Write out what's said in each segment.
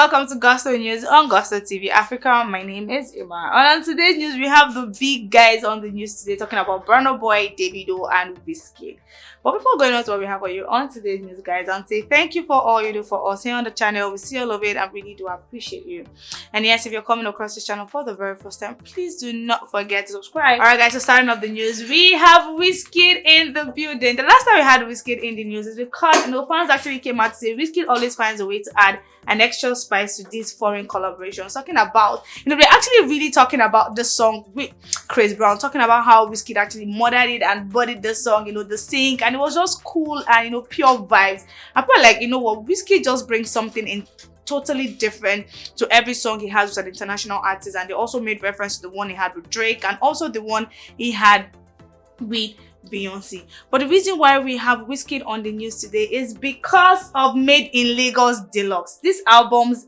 welcome to Gusto News on Gusto TV Africa. My name is Ima. And on today's news, we have the big guys on the news today talking about BURNA Boy, Davido, and WIZKID. But before going on to what we have for you on today's news, guys, I'll say thank you for all you do for us here on the channel. We see all of it and really do appreciate you. And yes, if you're coming across this channel for the very first time, please do not forget to subscribe. Alright guys, so starting off the news, we have WIZKID in the building. The last time we had WIZKID in the news is because fans actually came out to say WIZKID always finds a way to add an extra spice to these foreign collaborations. Talking about, they're actually really talking about the song with Chris Brown, talking about how WIZKID actually mothered it and bodied the song, the sync, and it was just cool and pure vibes. I feel like, what, WIZKID just brings something in totally different to every song he has with an international artist. And they also made reference to the one he had with Drake and also the one he had with Beyonce. But the reason why we have WIZKID on the news today is because of Made in Lagos Deluxe. These albums,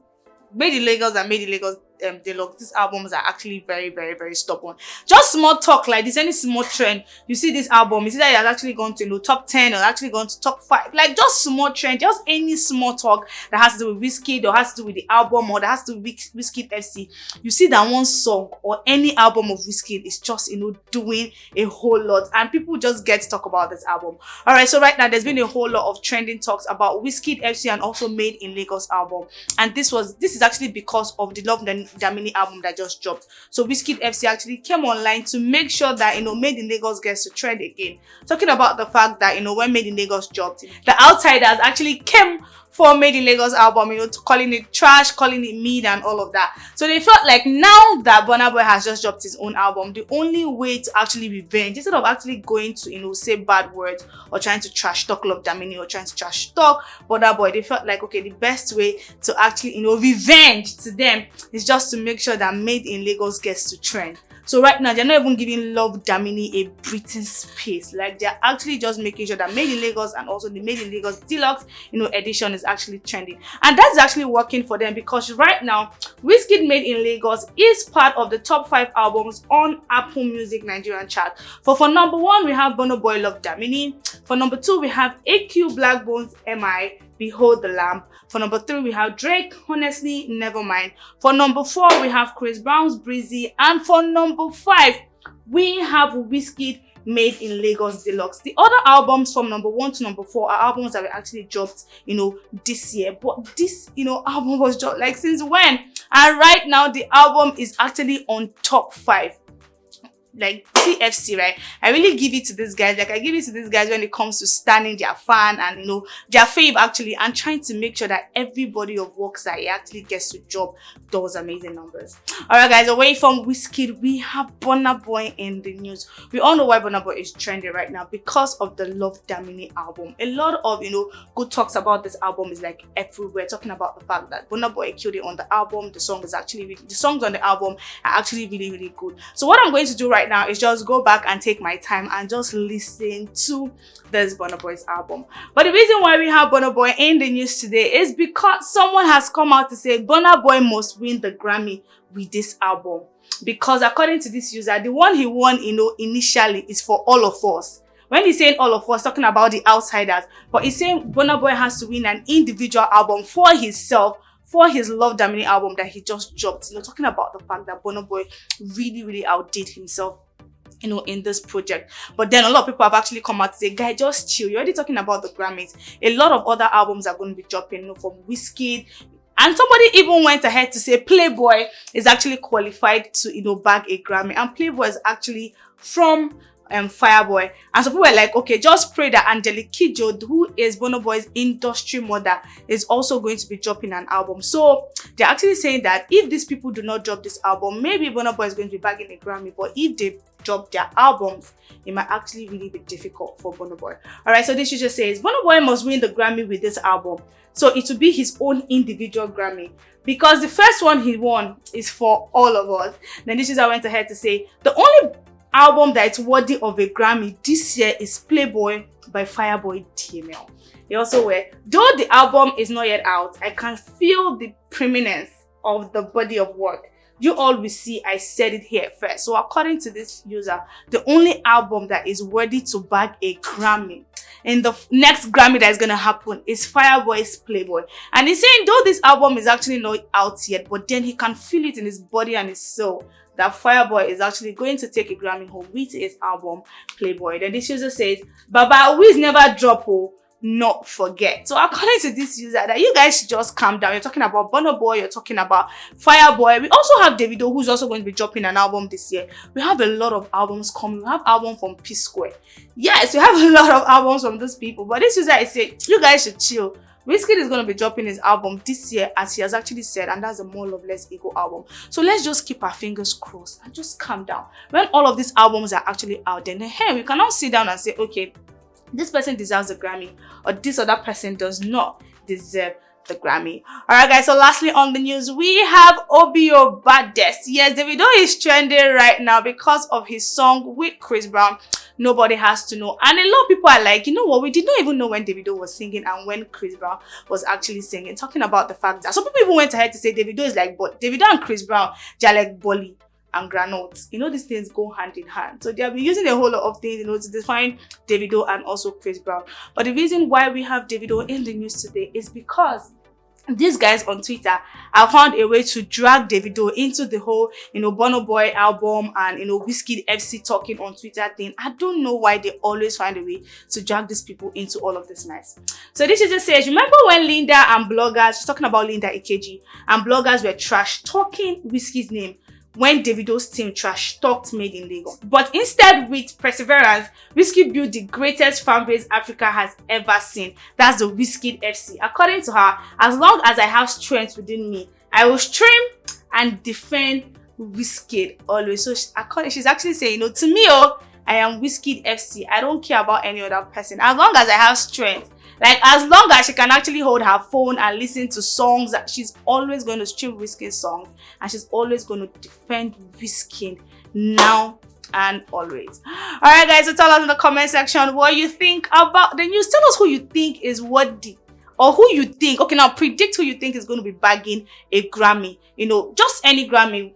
Made in Lagos and Made in Lagos Deluxe, these albums are actually very, very, very stubborn. Just small talk like this, any small trend, you see this album, you see that it has actually gone to top 10 or actually gone to top 5. Like just small trend, just any small talk that has to do with WIZKID or has to do with the album or that has to do with WIZKID FC. You see that one song or any album of WIZKID is just doing a whole lot, and people just get to talk about this album. Alright, so right now there's been a whole lot of trending talks about WIZKID FC and also Made in Lagos album, and this is actually because of the Love Damini album that just dropped. So WIZKID FC actually came online to make sure that Made in Lagos gets to trend again. Talking about the fact that when Made in Lagos dropped, the outsiders actually came for Made in Lagos album, calling it trash, calling it mid and all of that. So they felt like now that BURNA Boy has just dropped his own album, the only way to actually revenge, instead of actually going to say bad words or trying to trash talk Love Damini or trying to trash talk BURNA Boy, they felt like, okay, the best way to actually revenge to them is just to make sure that Made in Lagos gets to trend. So right now, they're not even giving Love Damini a breathing space. Like, they're actually just making sure that Made in Lagos and also the Made in Lagos Deluxe, edition is actually trending. And that's actually working for them because right now, WIZKID Made in Lagos is part of the top 5 albums on Apple Music Nigerian chart. For number 1, we have BURNA Boy Love Damini. For number 2, we have AQ Black Bones MI Behold the Lamb. For number 3, we have Drake, Honestly Nevermind. For number 4, we have Chris Brown's Breezy. And for number 5, we have WIZKID Made in Lagos Deluxe. The other albums from number 1 to number 4 are albums that were actually dropped, this year. But this, album was dropped like since when? And right now, the album is actually on top 5. Like TFC, right? I really give it to these guys. Like I give it to these guys when it comes to standing their fan and their fave actually, and trying to make sure that everybody of works that it actually gets to drop those amazing numbers. Alright guys, away from WIZKID, we have BURNA Boy in the news. We all know why BURNA Boy is trending right now, because of the Love Damini album. A lot of good talks about this album is like everywhere, talking about the fact that BURNA Boy killed it on the album. The songs on the album are actually really, really good. So what I'm going to do right now is just go back and take my time and just listen to this BURNA Boy's album. But the reason why we have BURNA Boy in the news today is because someone has come out to say BURNA Boy must win the Grammy with this album, because according to this user, the one he won initially is for all of us. When he's saying all of us, talking about the outsiders, but he's saying BURNA Boy has to win an individual album for himself, for his Love Damini album that he just dropped. Talking about the fact that BURNA Boy really, really outdid himself in this project. But then a lot of people have actually come out to say, guy, just chill. You're already talking about the Grammys. A lot of other albums are going to be dropping, from WIZKID. And somebody even went ahead to say Playboy is actually qualified to, bag a Grammy. And Playboy is actually from Fireboy. And so people were like, okay, just pray that Angelique Kidjo, who is BURNA Boy's industry mother, is also going to be dropping an album. So they're actually saying that if these people do not drop this album, maybe BURNA Boy is going to be bagging a Grammy. But if they drop their albums, it might actually really be difficult for BURNA Boy. Alright, so this user says BURNA Boy must win the Grammy with this album. So it will be his own individual Grammy, because the first one he won is for all of us. Then this user went ahead to say the only album that is worthy of a Grammy this year is Playboy by Fireboy DML. He also went, though the album is not yet out, I can feel the preeminence of the body of work. You all will see I said it here first. So according to this user, the only album that is worthy to bag a Grammy in the next Grammy that is going to happen is Fireboy's Playboy. And he's saying though this album is actually not out yet, but then he can feel it in his body and his soul that Fireboy is actually going to take a Grammy home with his album Playboy. Then this user says, Baba, Wiz never drop, oh, not forget. So according to this user, that you guys should just calm down. You're talking about BURNA Boy, you're talking about Fireboy. We also have Davido, who's also going to be dropping an album this year. We have a lot of albums coming. We have album from P Square. Yes, we have a lot of albums from those people. But this user is saying, you guys should chill. WIZKID is going to be dropping his album this year, as he has actually said, and that's the More Love Less Ego album. So let's just keep our fingers crossed and just calm down. When all of these albums are actually out, then hey, we cannot sit down and say, okay, this person deserves a Grammy, or this other person does not deserve the Grammy. Alright guys, so lastly on the news, we have Obio Baddest. Yes, Davido is trending right now because of his song with Chris Brown, Nobody Has to Know. And a lot of people are like, you know what, we did not even know when Davido was singing and when Chris Brown was actually singing, talking about the fact that some people even went ahead to say Davido is like, but Davido and Chris Brown, they're like Bolly and Granotes. You know, these things go hand in hand. So they have been using a whole lot of things, you know, to define Davido and also Chris Brown. But the reason why we have Davido in the news today is because these guys on Twitter have found a way to drag Davido into the whole, you know, BURNA Boy album and, you know, WIZKID FC talking on Twitter thing. I don't know why they always find a way to drag these people into all of this mess. So this just says, remember when Linda and bloggers, she's talking about Linda Ikeji, and bloggers were trash talking WIZKID's name when Davido's team trash talked Made in Lagos. But instead, with perseverance, WIZKID built the greatest fan base Africa has ever seen. That's the WIZKID FC. According to her, as long as I have strength within me, I will stream and defend WIZKID always. So she's actually saying, you know, to me, oh, I am WIZKID FC. I don't care about any other person. As long as I have strength, like as long as she can actually hold her phone and listen to songs, that she's always going to stream WIZKID songs, and she's always going to defend WIZKID now and always. All right guys, so tell us in the comment section what you think about the news. Tell us who you think is worthy, or who you think, okay, now predict who you think is going to be bagging a Grammy, you know, just any Grammy,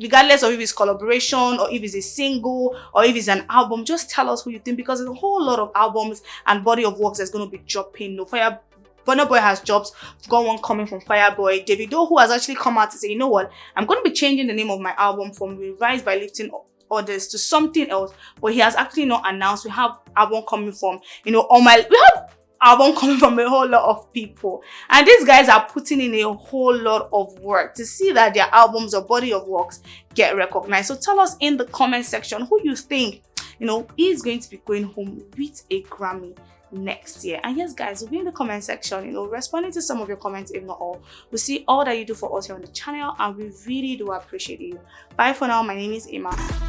regardless of if it's collaboration or if it's a single or if it's an album. Just tell us who you think, because there's a whole lot of albums and body of works that's going to be dropping. No, BURNA Boy has jobs. We've got one coming from Fireboy. Davido, who has actually come out to say, you know what, I'm going to be changing the name of my album from Rise by Lifting Others to something else, but he has actually not announced. We have album coming from, you know, we have album coming from a whole lot of people, and these guys are putting in a whole lot of work to see that their albums or body of works get recognized. So tell us in the comment section who you think, you know, is going to be going home with a Grammy next year. And yes guys, we'll be in the comment section, you know, responding to some of your comments, if not all. We'll see all that you do for us here on the channel, and we really do appreciate you. Bye for now. My name is Emma.